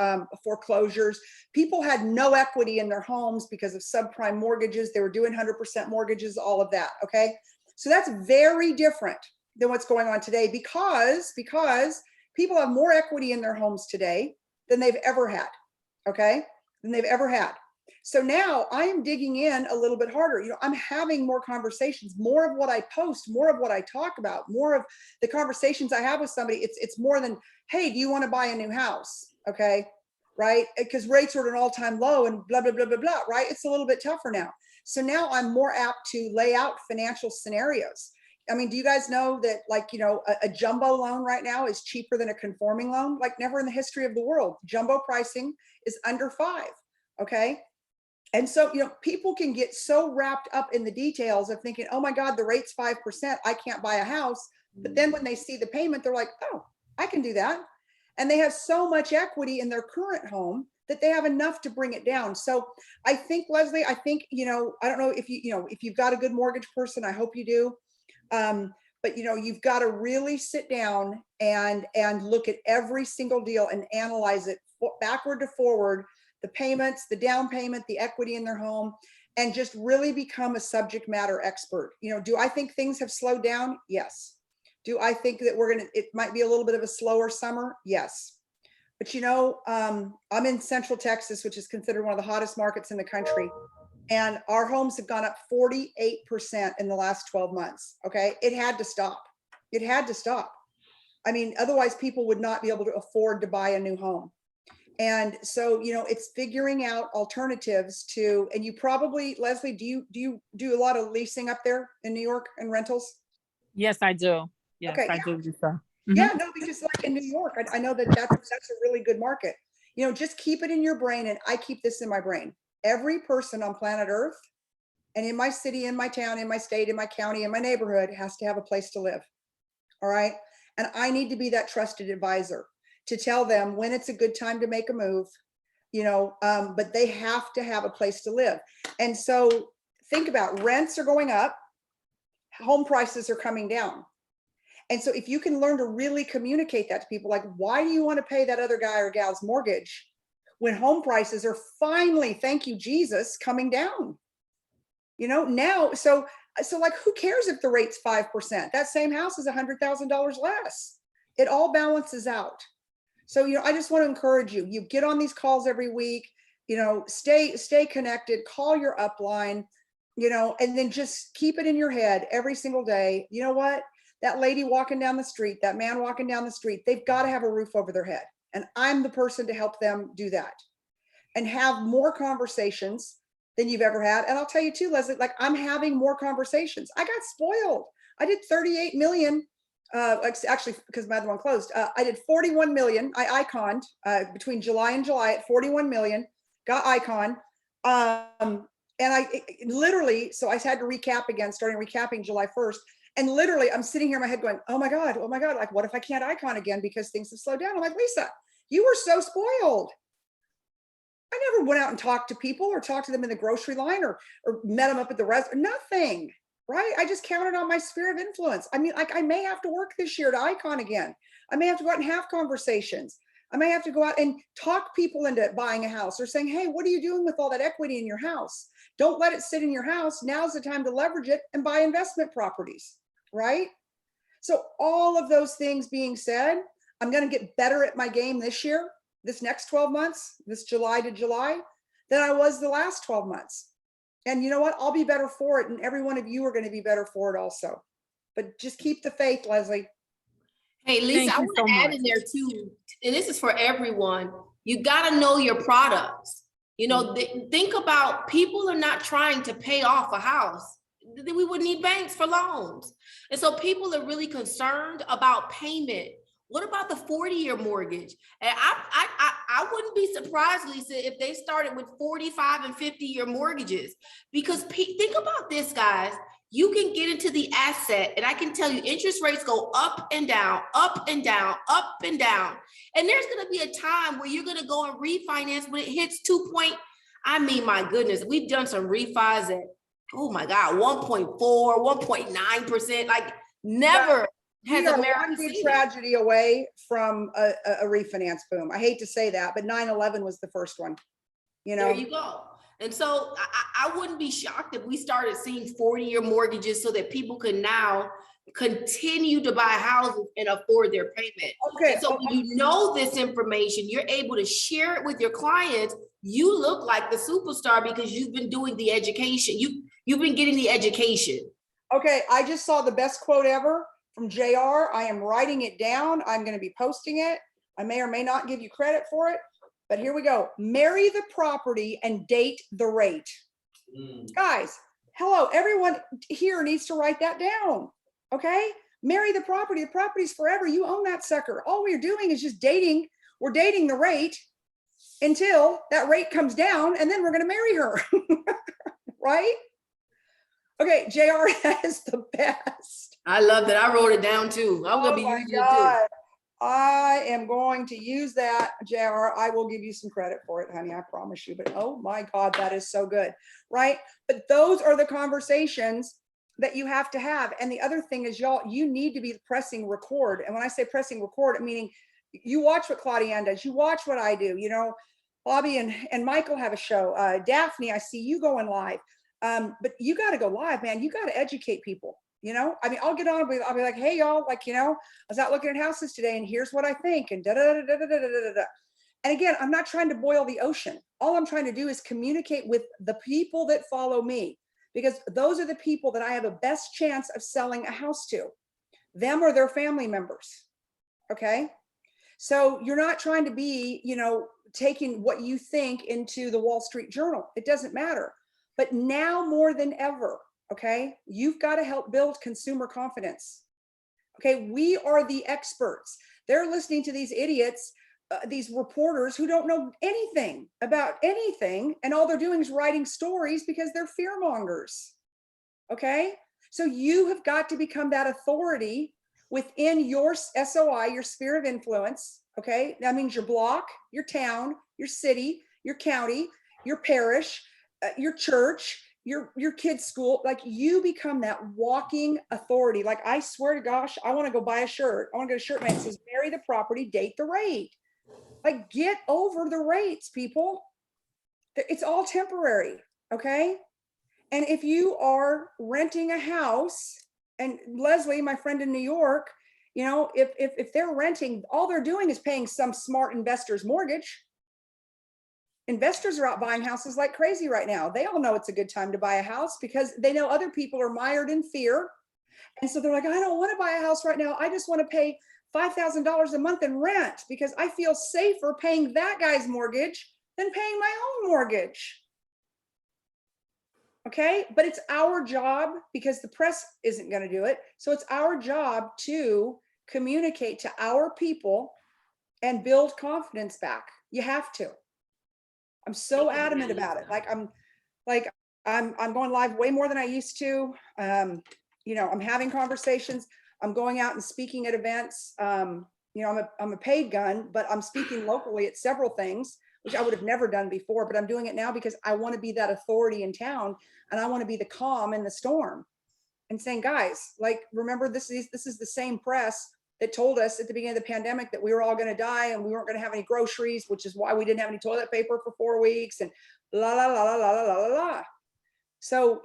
foreclosures. People had no equity in their homes because of subprime mortgages. They were doing 100% mortgages, all of that. Okay. So that's very different than what's going on today because people have more equity in their homes today than they've ever had. Okay. Than they've ever had. So now I am digging in a little bit harder. You know, I'm having more conversations, more of what I post, more of what I talk about, more of the conversations I have with somebody. It's more than, hey, do you want to buy a new house? Okay. Right. Because rates are at an all-time low and blah, blah, blah, blah, blah. Right. It's a little bit tougher now. So now I'm more apt to lay out financial scenarios. I mean, do you guys know that, like, you know, a jumbo loan right now is cheaper than a conforming loan? Like never in the history of the world. Jumbo pricing is under 5. Okay. And so, you know, people can get so wrapped up in the details of thinking, oh my God, the rate's 5%, I can't buy a house. But then when they see the payment, they're like, oh, I can do that. And they have so much equity in their current home that they have enough to bring it down. So I think, Leslie, you know, I don't know if if you've got a good mortgage person, I hope you do. But, you know, you've got to really sit down and look at every single deal and analyze it backward to forward, the payments, the down payment, the equity in their home, and just really become a subject matter expert. You know, do I think things have slowed down? Yes. Do I think that it might be a little bit of a slower summer? Yes. But, you know, I'm in Central Texas, which is considered one of the hottest markets in the country. And our homes have gone up 48% in the last 12 months. Okay. It had to stop. It had to stop. I mean, otherwise people would not be able to afford to buy a new home. And so, you know, it's figuring out alternatives to, and you probably, Leslie, do you do a lot of leasing up there in New York and rentals? Yes, I do. Yes, Okay, I do. Mm-hmm. Yeah, no, because like in New York, I know that's a really good market. You know, just keep it in your brain, and I keep this in my brain. Every person on planet Earth and in my city, in my town, in my state, in my county, in my neighborhood has to have a place to live. All right. And I need to be that trusted advisor to tell them when it's a good time to make a move, you know, but they have to have a place to live. And so think about rents are going up, home prices are coming down. And so if you can learn to really communicate that to people, like, why do you want to pay that other guy or gal's mortgage when home prices are finally, thank you, Jesus, coming down? You know, now, so like, who cares if the rate's 5%? That same house is $100,000 less. It all balances out. So, you know, I just want to encourage you, you get on these calls every week, you know, stay connected, call your upline, you know, and then just keep it in your head every single day. You know what? That lady walking down the street, that man walking down the street, they've got to have a roof over their head. And I'm the person to help them do that and have more conversations than you've ever had. And I'll tell you too, Leslie, like I'm having more conversations. I got spoiled. I did 38 million, actually, because my other one closed. I did 41 million. I iconed between July and July at 41 million, got icon. And literally, so I had to recap again, starting recapping July 1st. And literally, I'm sitting here in my head going, oh my God, like, what if I can't icon again because things have slowed down? I'm like, Lisa, you were so spoiled. I never went out and talked to people or talked to them in the grocery line or met them up at the restaurant, nothing, right? I just counted on my sphere of influence. I mean, like I may have to work this year to icon again. I may have to go out and have conversations. I may have to go out and talk people into buying a house or saying, hey, what are you doing with all that equity in your house? Don't let it sit in your house. Now's the time to leverage it and buy investment properties, right? So all of those things being said, I'm going to get better at my game this year, this next 12 months, this July to July, than I was the last 12 months. And you know what? I'll be better for it. And every one of you are going to be better for it also. But just keep the faith, Leslie. Hey, Lisa, I Thank you want so to add much. in there too, and this is for everyone. You got to know your products. You know, think about people are not trying to pay off a house. We would need banks for loans. And so people are really concerned about payment. What about the 40-year mortgage? And I wouldn't be surprised, Lisa, if they started with 45 and 50-year mortgages, because think about this, guys. You can get into the asset, and I can tell you interest rates go up and down, up and down, up and down. And there's going to be a time where you're going to go and refinance when it hits I mean, my goodness, we've done some refis at, oh my God, 1.4, 1.9%, like never. We are one big tragedy away from a refinance boom. I hate to say that, but 9/11 was the first one. You know, there you go. And so I wouldn't be shocked if we started seeing 40-year mortgages so that people can now continue to buy houses and afford their payment. Okay. And so when you know this information, you're able to share it with your clients. You look like the superstar because you've been doing the education. You've been getting the education. Okay. I just saw the best quote ever from JR. I am writing it down. I'm going to be posting it. I may or may not give you credit for it, but here we go. Marry the property and date the rate. Guys, hello, everyone here needs to write that down. Okay. Marry the property. The property's forever. You own that sucker. All we're doing is just dating. We're dating the rate until that rate comes down, and then we're going to marry her. Right? Okay. JR has the best. I love that. I wrote it down too. I'm going to be using it too. I am going to use that, JR. I will give you some credit for it, honey. I promise you. But oh my God, that is so good. Right? But those are the conversations that you have to have. And the other thing is, y'all, you need to be pressing record. And when I say pressing record, meaning you watch what Claudienne does, you watch what I do. You know, Bobby and Michael have a show. Daphne, I see you going live. But you got to go live, man. You got to educate people. You know, I mean, I'll get on, I'll be like, hey, y'all, like, you know, I was out looking at houses today and here's what I think, and da da da da da da da da. And again, I'm not trying to boil the ocean. All I'm trying to do is communicate with the people that follow me, because those are the people that I have a best chance of selling a house to, them or their family members. Okay. So you're not trying to be, you know, taking what you think into the Wall Street Journal. It doesn't matter. But now more than ever, okay, you've got to help build consumer confidence. Okay, we are the experts. They're listening to these idiots, these reporters who don't know anything about anything, and all they're doing is writing stories because they're fear mongers. Okay, so you have got to become that authority within your SOI, your sphere of influence. Okay, that means your block, your town, your city, your county, your parish, your church, your kid's school. Like, you become that walking authority. Like, I swear to gosh, I want to go buy a shirt. I want to get a shirt made that says, marry the property, date the rate. Like, get over the rates, people. It's all temporary. Okay. And if you are renting a house, and Leslie, my friend in New York, you know, if they're renting, all they're doing is paying some smart investor's mortgage. Investors are out buying houses like crazy right now. They all know it's a good time to buy a house because they know other people are mired in fear. And so they're like, I don't want to buy a house right now. I just want to pay $5,000 a month in rent because I feel safer paying that guy's mortgage than paying my own mortgage. Okay, but it's our job because the press isn't going to do it. So it's our job to communicate to our people and build confidence back. You have to. I'm so adamant about it. I'm going live way more than I used to. I'm having conversations. I'm going out and speaking at events. I'm a paid gun, but I'm speaking locally at several things, which I would have never done before, but I'm doing it now because I want to be that authority in town, and I want to be the calm in the storm and saying, guys, like, remember, this is the same press that told us at the beginning of the pandemic that we were all going to die and we weren't going to have any groceries, which is why we didn't have any toilet paper for 4 weeks, and la, la, la, la, la, la, la, la. So,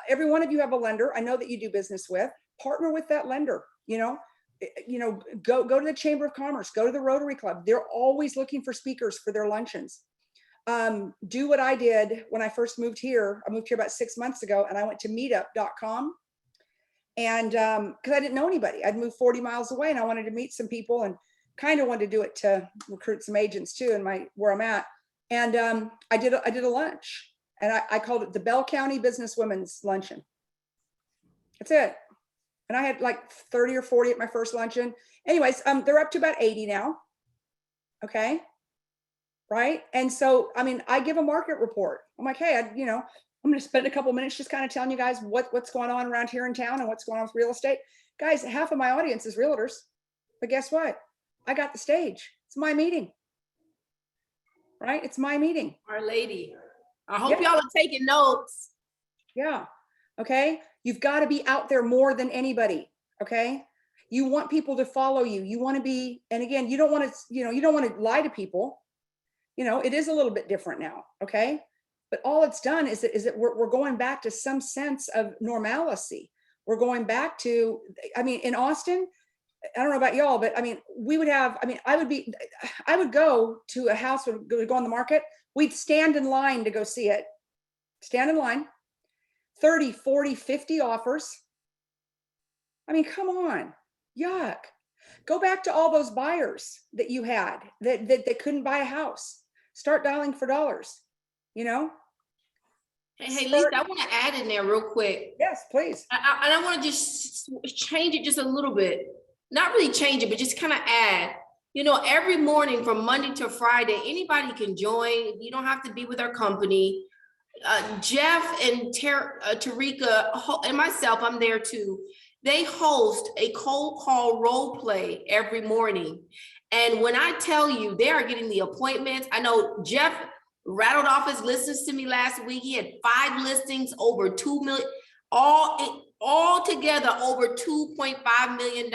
every one of you have a lender I know that you do business with. Partner with that lender, go to the Chamber of Commerce, go to the Rotary Club. They're always looking for speakers for their luncheons. Do what I did when I first moved here. I moved here about 6 months ago, and I went to meetup.com. And because I didn't know anybody, I'd moved 40 miles away and I wanted to meet some people and kind of wanted to do it to recruit some agents too in where I'm at. And I did a lunch, and I called it the Bell County Business Women's Luncheon. That's it. And I had like 30 or 40 at my first luncheon. Anyways, they're up to about 80 now. Okay. Right. And so, I give a market report. I'm like, hey, I'm going to spend a couple minutes just kind of telling you guys what's going on around here in town and what's going on with real estate. Guys, half of my audience is realtors, but guess what? I got the stage. It's my meeting, right? It's my meeting. Our lady. I hope y'all are taking notes. Yeah. Okay. You've got to be out there more than anybody. Okay. You want people to follow you. You want to be, and again, you don't want to lie to people. It is a little bit different now. Okay. But all it's done is that we're going back to some sense of normalcy. We're going back to, in Austin, I don't know about y'all, but we would have, I would go to a house, would go on the market. We'd stand in line to go see it. Stand in line, 30, 40, 50 offers. Come on, yuck. Go back to all those buyers that you had that couldn't buy a house. Start dialing for dollars. Hey, Lisa, I want to add in there real quick. Yes, please. I want to just change it just a little bit. Not really change it, but just kind of add. Every morning from Monday to Friday, anybody can join. You don't have to be with our company. Jeff and Tarika and myself, I'm there too. They host a cold call role play every morning. And when I tell you they are getting the appointments, I know Jeff rattled off his listings to me last week. He had 5 listings, over 2 million, all together over $2.5 million.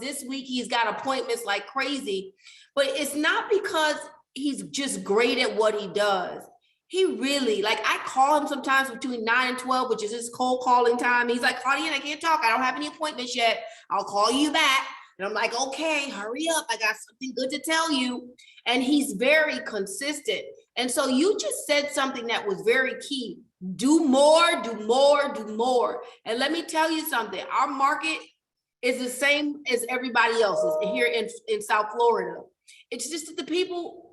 This week he's got appointments like crazy, but it's not because he's just great at what he does. He really, I call him sometimes between 9 and 12, which is his cold calling time. He's like, Claudienne, I can't talk. I don't have any appointments yet. I'll call you back. And I'm like, okay, hurry up. I got something good to tell you. And he's very consistent. And so you just said something that was very key. Do more, do more, do more. And let me tell you something. Our market is the same as everybody else's here in South Florida. It's just that the people,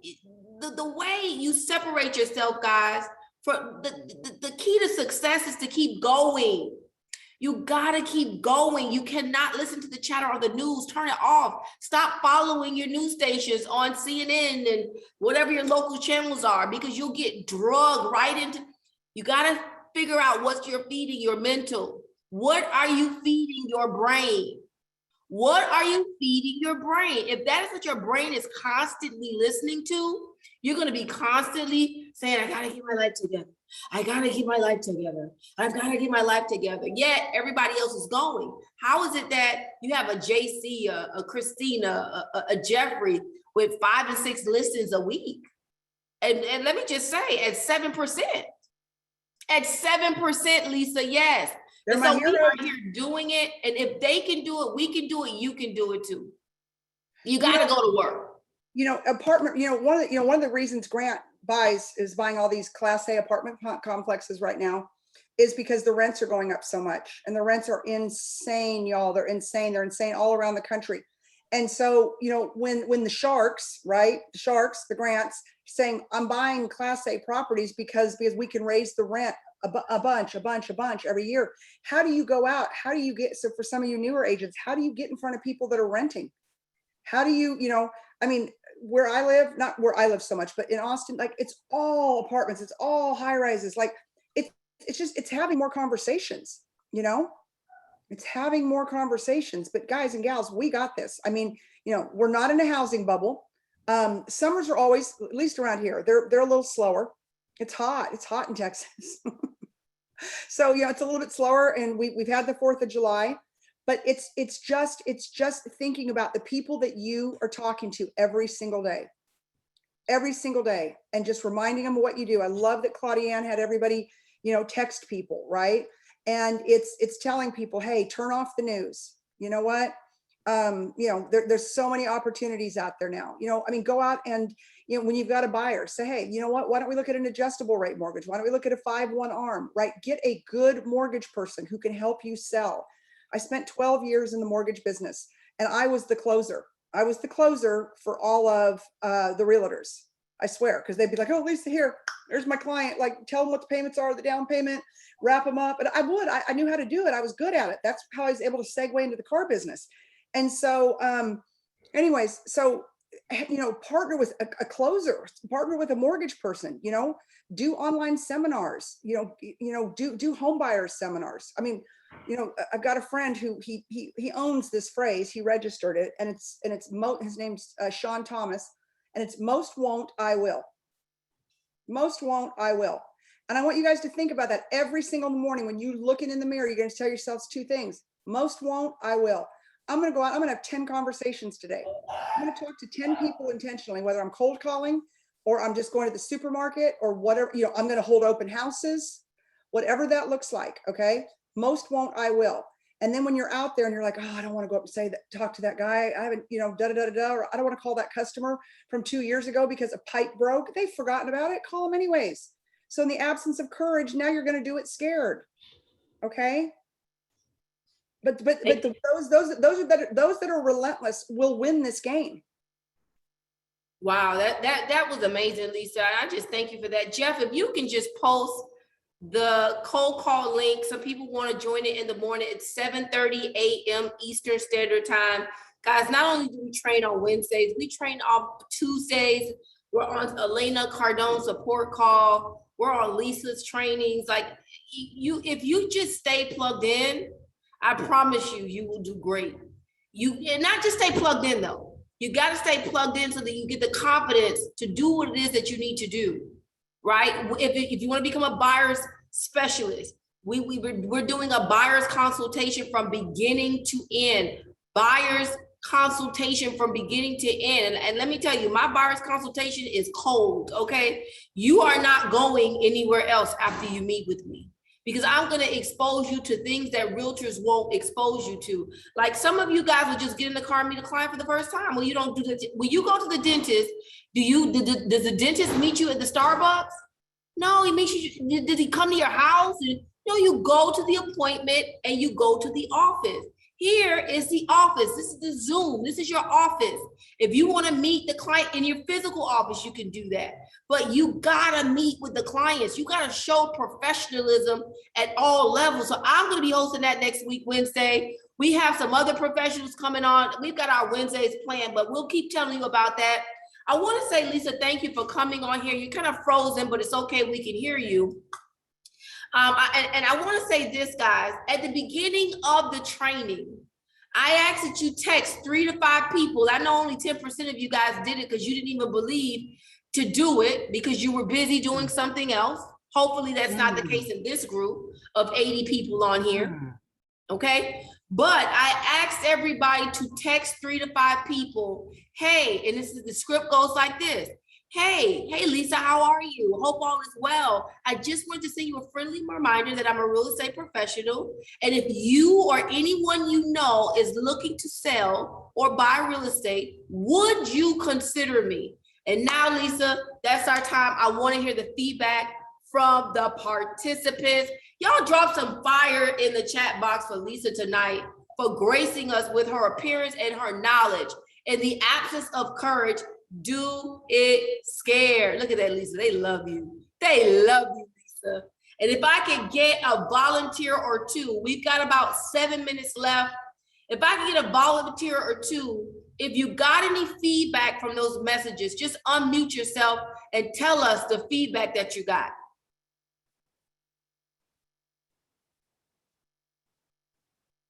the way you separate yourself, guys, for the key to success is to keep going. You gotta keep going. You cannot listen to the chatter on the news. Turn it off. Stop following your news stations on CNN and whatever your local channels are, because you'll get drugged right into. You gotta figure out what you're feeding your mental. What are you feeding your brain? What are you feeding your brain? If that is what your brain is constantly listening to, you're gonna be constantly saying, I gotta get my life together. I gotta keep my life together. I've got to get my life together. Yet everybody else is going. How is it that you have a JC, a Christina, a Jeffrey with 5 and 6 listings a week? And let me just say, at 7%, Lisa, yes. And so we are here doing it. And if they can do it, we can do it. You can do it too. You got to go to work. Apartment, one of the reasons Grant is buying all these Class A apartment complexes right now is because the rents are going up so much, and the rents are insane, y'all. They're insane. They're insane all around the country. And so, when the sharks, right? The Grants saying, I'm buying Class A properties because we can raise the rent a bunch every year. How do you go out? How do you get, so for some of you newer agents, how do you get in front of people that are renting? How do you, I mean, where I live, not where I live so much, but in Austin, like it's all apartments, it's all high rises. Like it's having more conversations, it's having more conversations. But guys and gals, we got this. I mean, we're not in a housing bubble. Summers are always, at least around here, they're a little slower. It's hot in Texas. So, it's a little bit slower, and we've had the 4th of July. But it's just thinking about the people that you are talking to every single day, and just reminding them of what you do. I love that Claudienne had everybody, text people, right? And it's telling people, hey, turn off the news. You know what? There's so many opportunities out there now. I mean, go out and, when you've got a buyer, say, hey, you know what? Why don't we look at an adjustable rate mortgage? Why don't we look at a 5/1 ARM, right? Get a good mortgage person who can help you sell. I spent 12 years in the mortgage business, and I was the closer. I was the closer for all of the realtors, I swear, because they'd be like, oh, Lisa, there's my client. Like, tell them what the payments are, the down payment, wrap them up. And I knew how to do it. I was good at it. That's how I was able to segue into the car business. And so anyways, so, partner with a closer, partner with a mortgage person, do online seminars, do home buyers seminars. I mean, I've got a friend who he owns this phrase. He registered it, and his name's Sean Thomas, and it's most won't, I will. Most won't, I will. And I want you guys to think about that every single morning. When you're looking in the mirror, you're going to tell yourselves 2 things. Most won't, I will. I'm going to go out. I'm going to have 10 conversations today. I'm going to talk to 10 people intentionally, whether I'm cold calling or I'm just going to the supermarket or whatever, I'm going to hold open houses, whatever that looks like. Okay. Most won't, I will. And then when you're out there and you're like, oh, I don't want to go up and say that, talk to that guy. I haven't, or I don't want to call that customer from 2 years ago because a pipe broke. They've forgotten about it. Call them anyways. So in the absence of courage, now you're going to do it scared. Okay. But those that are relentless will win this game. Wow, that was amazing, Lisa. I just thank you for that. Jeff, if you can just post the cold call link. Some people want to join it in the morning. It's 7:30 a.m. Eastern Standard Time. Guys, not only do we train on Wednesdays, we train on Tuesdays. We're on Elena Cardone's support call. We're on Lisa's trainings. Like if you just stay plugged in, I promise you will do great. And not just stay plugged in though. You got to stay plugged in so that you get the confidence to do what it is that you need to do, right? If you want to become a buyer's specialist, we're doing a buyer's consultation from beginning to end. Buyer's consultation from beginning to end. And let me tell you, my buyer's consultation is cold, okay? You are not going anywhere else after you meet with me, because I'm going to expose you to things that realtors won't expose you to. Like some of you guys will just get in the car and meet a client for the first time. Well, you don't do that. When you go to the dentist, does the dentist meet you at the Starbucks? No, he meets you. Did he come to your house? No, you go to the appointment and you go to the office. Here is the office. This is the Zoom. This is your office. If you want to meet the client in your physical office, you can do that. But you gotta meet with the clients. You gotta show professionalism at all levels. So I'm gonna be hosting that next week, Wednesday. We have some other professionals coming on. We've got our Wednesdays planned, but we'll keep telling you about that. I want to say, Lisa, thank you for coming on here. You're kind of frozen, but it's okay. We can hear you. And I want to say this, guys. At the beginning of the training, I asked that you text 3 to 5 people. I know only 10% of you guys did it because you didn't even believe to do it because you were busy doing something else. Hopefully that's not the case in this group of 80 people on here. Okay. But I asked everybody to text 3 to 5 people. Hey, and the script goes like this. Hey, Lisa, how are you? Hope all is well. I just want to send you a friendly reminder that I'm a real estate professional. And if you or anyone you know is looking to sell or buy real estate, would you consider me? And now, Lisa, that's our time. I want to hear the feedback from the participants. Y'all drop some fire in the chat box for Lisa tonight for gracing us with her appearance and her knowledge. In the absence of courage, do it scared. Look at that, Lisa. They love you. They love you, Lisa. And if I could get a volunteer or two, we've got about 7 minutes left. If I can get a volunteer or two, if you got any feedback from those messages, just unmute yourself and tell us the feedback that you got.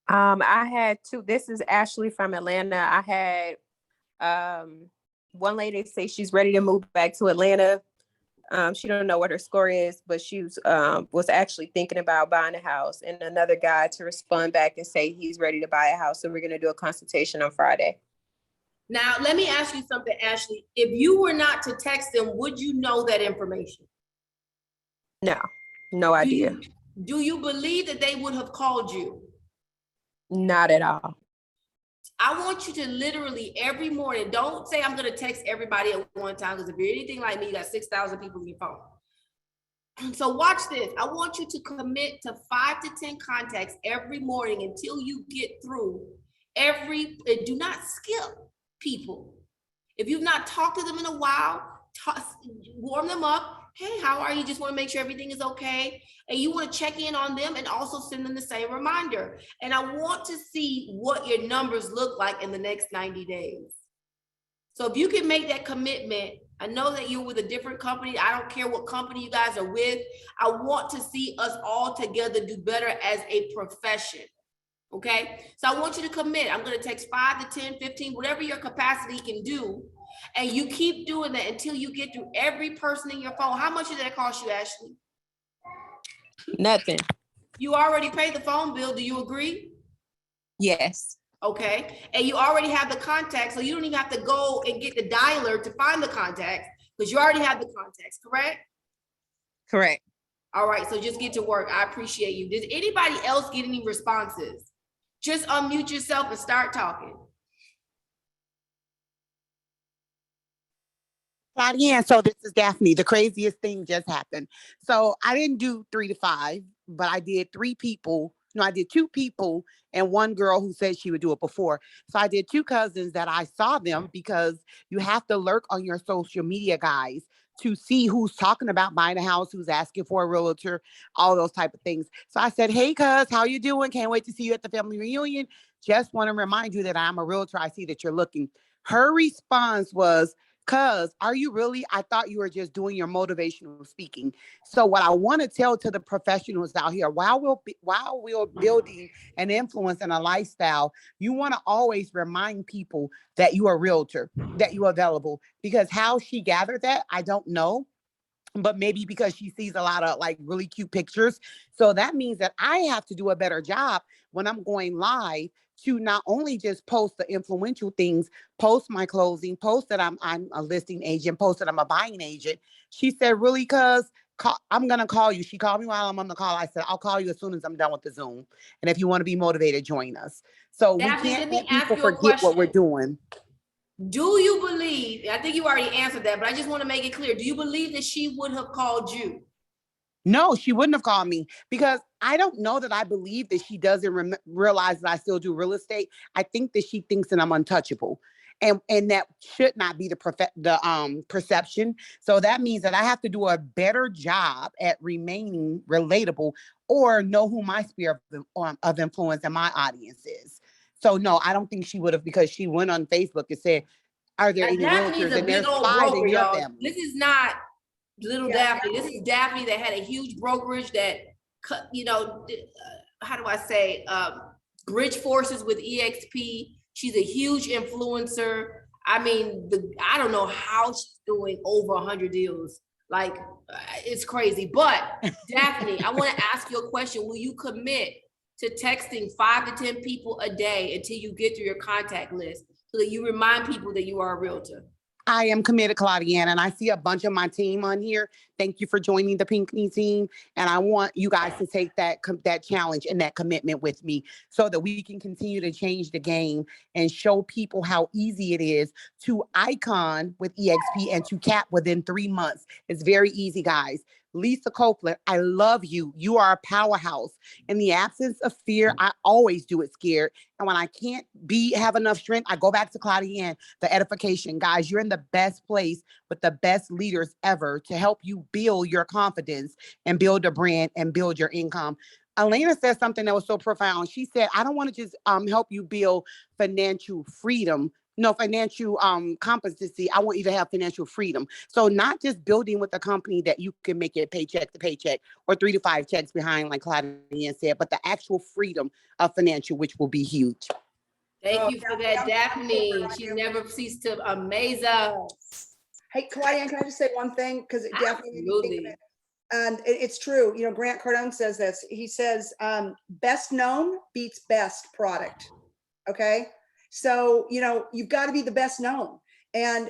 I had two. This is Ashley from Atlanta. I had one lady say she's ready to move back to Atlanta. She don't know what her score is, but she was actually thinking about buying a house. And another guy to respond back and say he's ready to buy a house. So we're going to do a consultation on Friday. Now, let me ask you something, Ashley. If you were not to text them, would you know that information? No idea. Do you believe that they would have called you? Not at all. I want you to literally every morning, don't say I'm going to text everybody at one time, because if you're anything like me, you got 6,000 people in your phone. So watch this. I want you to commit to 5 to 10 contacts every morning until you get through do not skip people. If you've not talked to them in a while, warm them up. Hey, how are you? Just want to make sure everything is okay. And you want to check in on them and also send them the same reminder. And I want to see what your numbers look like in the next 90 days. So if you can make that commitment, I know that you're with a different company. I don't care what company you guys are with. I want to see us all together do better as a profession. Okay. So I want you to commit. I'm going to text 5 to 10, 15, whatever your capacity can do. And you keep doing that until you get through every person in your phone. How much did that cost you, Ashley? Nothing. You already paid the phone bill. Do you agree? Yes. Okay. And you already have the contact, so you don't even have to go and get the dialer to find the contacts, because you already have the contacts, correct? Correct. All right. So just get to work. I appreciate you. Does anybody else get any responses? Just unmute yourself and start talking. Claudienne, so this is Daphne. The craziest thing just happened. So I didn't do 3 to 5, but I did 3 people. No, I did 2 people and one girl who said she would do it before. So I did 2 cousins that I saw them, because you have to lurk on your social media, guys, to see who's talking about buying a house, who's asking for a realtor, all those type of things. So I said, hey, cuz, how you doing? Can't wait to see you at the family reunion. Just want to remind you that I'm a realtor. I see that you're looking. Her response was, cuz, are you really? I thought you were just doing your motivational speaking. So what I want to tell to the professionals out here, while we're building an influence and a lifestyle, you want to always remind people that you are a realtor, that you're available, because how she gathered that, I don't know. But maybe because she sees a lot of like really cute pictures. So that means that I have to do a better job when I'm going live to not only just post the influential things, post my closing, post that I'm a listing agent, post that I'm a buying agent. She said, really, cuz I'm going to call you. She called me while I'm on the call. I said, I'll call you as soon as I'm done with the Zoom. And if you want to be motivated, join us. So Daphne, we can't let let me ask people you a forget what we're question. doing. Do you believe, I think you already answered that, but I just want to make it clear. Do you believe that she would have called you? No, she wouldn't have called me, because I don't know that I believe that she doesn't realize that I still do real estate. I think that she thinks that I'm untouchable. And that should not be the perception. So that means that I have to do a better job at remaining relatable, or know who my sphere of influence and my audience is. So no, I don't think she would have, because she went on Facebook and said, are there any Daphne's realtors? a And big there's old 5 broker, in your y'all. family. This is not little Yeah. Daphne. This is Daphne that had a huge brokerage that, how do I say, bridge forces with EXP. She's a huge influencer. I mean, I don't know how she's doing over 100 deals. Like, it's crazy. But Daphne, I want to ask you a question. Will you commit to texting 5 to 10 people a day until you get through your contact list, so that you remind people that you are a realtor? I am committed, Claudienne, and I see a bunch of my team on here. Thank you for joining the Pinckney team. And I want you guys to take that challenge and that commitment with me, so that we can continue to change the game and show people how easy it is to icon with EXP and to cap within 3 months. It's very easy, guys. Lisa Copeland, I love you. You are a powerhouse. In the absence of fear, I always do it scared. And when I can't have enough strength, I go back to Claudienne, the edification. Guys, you're in the best place with the best leaders ever to help you build your confidence and build a brand and build your income. Elena said something that was so profound. She said, I don't want to just help you build financial freedom. No, financial competency. I want you to have financial freedom. So not just building with a company that you can make it paycheck to paycheck or 3 to 5 checks behind, like Claudienne said, but the actual freedom of financial, which will be huge. Thank you for that, Daphne. She never ceased to amaze us. Hey, Claudienne, can I just say one thing? Because Daphne made me think of it. And it's true. You know, Grant Cardone says this. He says, best known beats best product. Okay. So, you know, you've got to be the best known. And,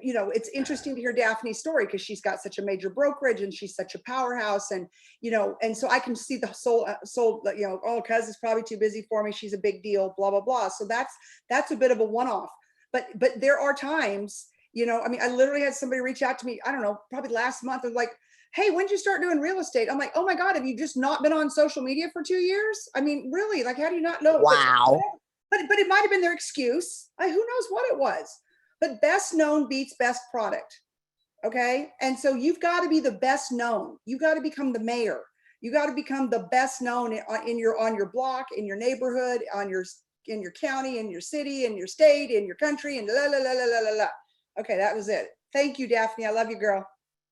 you know, it's interesting to hear Daphne's story because she's got such a major brokerage and she's such a powerhouse. And, you know, and so I can see the soul, you know, oh, cuz is probably too busy for me. She's a big deal, blah, blah, blah. So that's a bit of a one-off. But there are times, you know, I mean, I literally had somebody reach out to me, I don't know, probably last month, of like, hey, when did you start doing real estate? I'm like, oh my God, have you just not been on social media for 2 years? I mean, really, like, how do you not know? Wow. But it might've been their excuse. Who knows what it was, but best known beats best product. Okay. And so you've got to be the best known. You got to become the mayor. You got to become the best known on your block, in your neighborhood, in your county, in your city, in your state, in your country, and la, la, la, la, la, la, la. Okay. That was it. Thank you, Daphne. I love you, girl.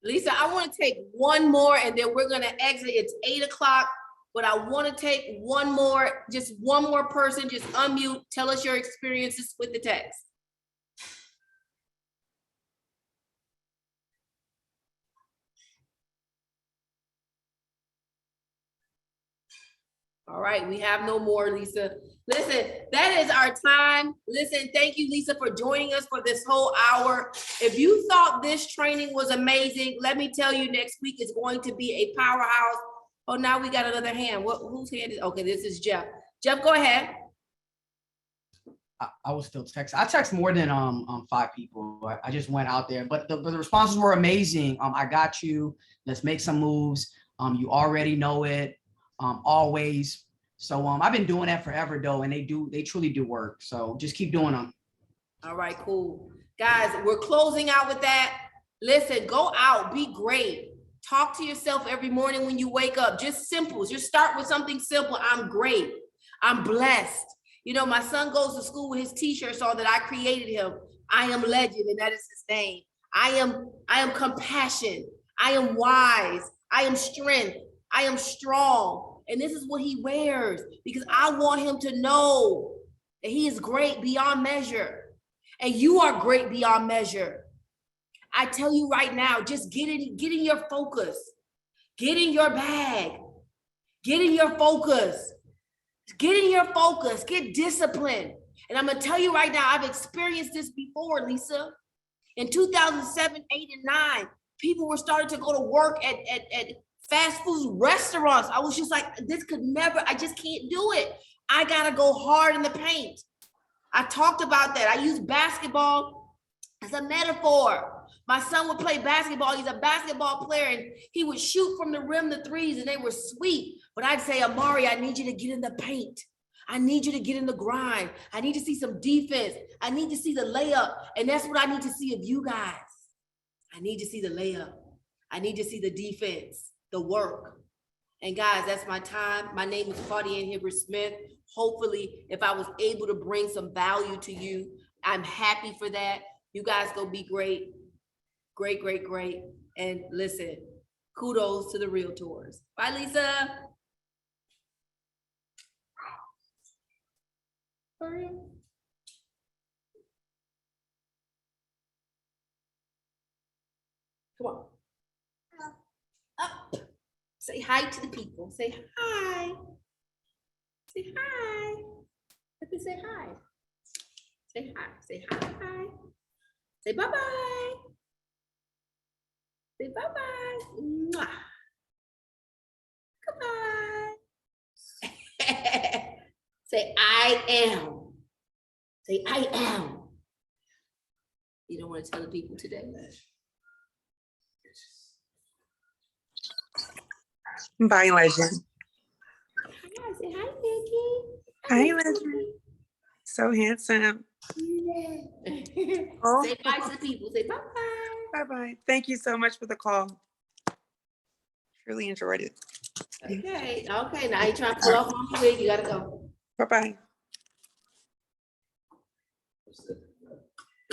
Lisa, I want to take one more and then we're going to exit. It's 8 o'clock, but I want to take one more, just one more person, just unmute. Tell us your experiences with the text. All right, we have no more, Lisa. Listen, that is our time. Listen, thank you, Lisa, for joining us for this whole hour. If you thought this training was amazing, let me tell you, next week is going to be a powerhouse. Oh, now we got another hand. Whose hand is? Okay, this is Jeff. Jeff, go ahead. I was still texting. I text more than 5 people. I just went out there, but the responses were amazing. I got you. Let's make some moves. You already know it. Always. So I've been doing that forever though, and they truly do work. So just keep doing them. All right, cool. Guys, we're closing out with that. Listen, go out, be great. Talk to yourself every morning when you wake up. Just simple. Just start with something simple. I'm great. I'm blessed. You know, my son goes to school with his t-shirts on that I created him. I am legend, and that is his name. I am compassion. I am wise. I am strength. I am strong. And this is what he wears because I want him to know that he is great beyond measure. And you are great beyond measure. I tell you right now, just get in your focus. Get in your bag. Get in your focus. Get in your focus. Get disciplined. And I'm going to tell you right now, I've experienced this before, Lisa. In 2007, 8, and 9, people were starting to go to work at fast food restaurants. I was just like, this could never, I just can't do it. I got to go hard in the paint. I talked about that. I use basketball as a metaphor. My son would play basketball. He's a basketball player and he would shoot from the rim the threes and they were sweet. But I'd say, Amari, I need you to get in the paint. I need you to get in the grind. I need to see some defense. I need to see the layup. And that's what I need to see of you guys. I need to see the layup. I need to see the defense, the work. And guys, that's my time. My name is Claudienne Hibbert-Smith. Hopefully, if I was able to bring some value to you, I'm happy for that. You guys go be great. Great, great, great. And listen, kudos to the realtors. Bye, Lisa. Come on. Up. Say hi to the people. Say hi. Say hi. Let me say hi. Say hi. Say hi. Say bye-bye. Say bye-bye. Mwah. Goodbye. Say I am. Say I am. You don't want to tell the people today. Bye, Legend. Hi, say hi, Nikki. Hi, Legend. So handsome. Oh. Say bye to people. Say bye-bye. Bye-bye. Thank you so much for the call. Really enjoyed it. Okay, okay. Now you trying to pull off on your wig. You gotta go. Bye-bye.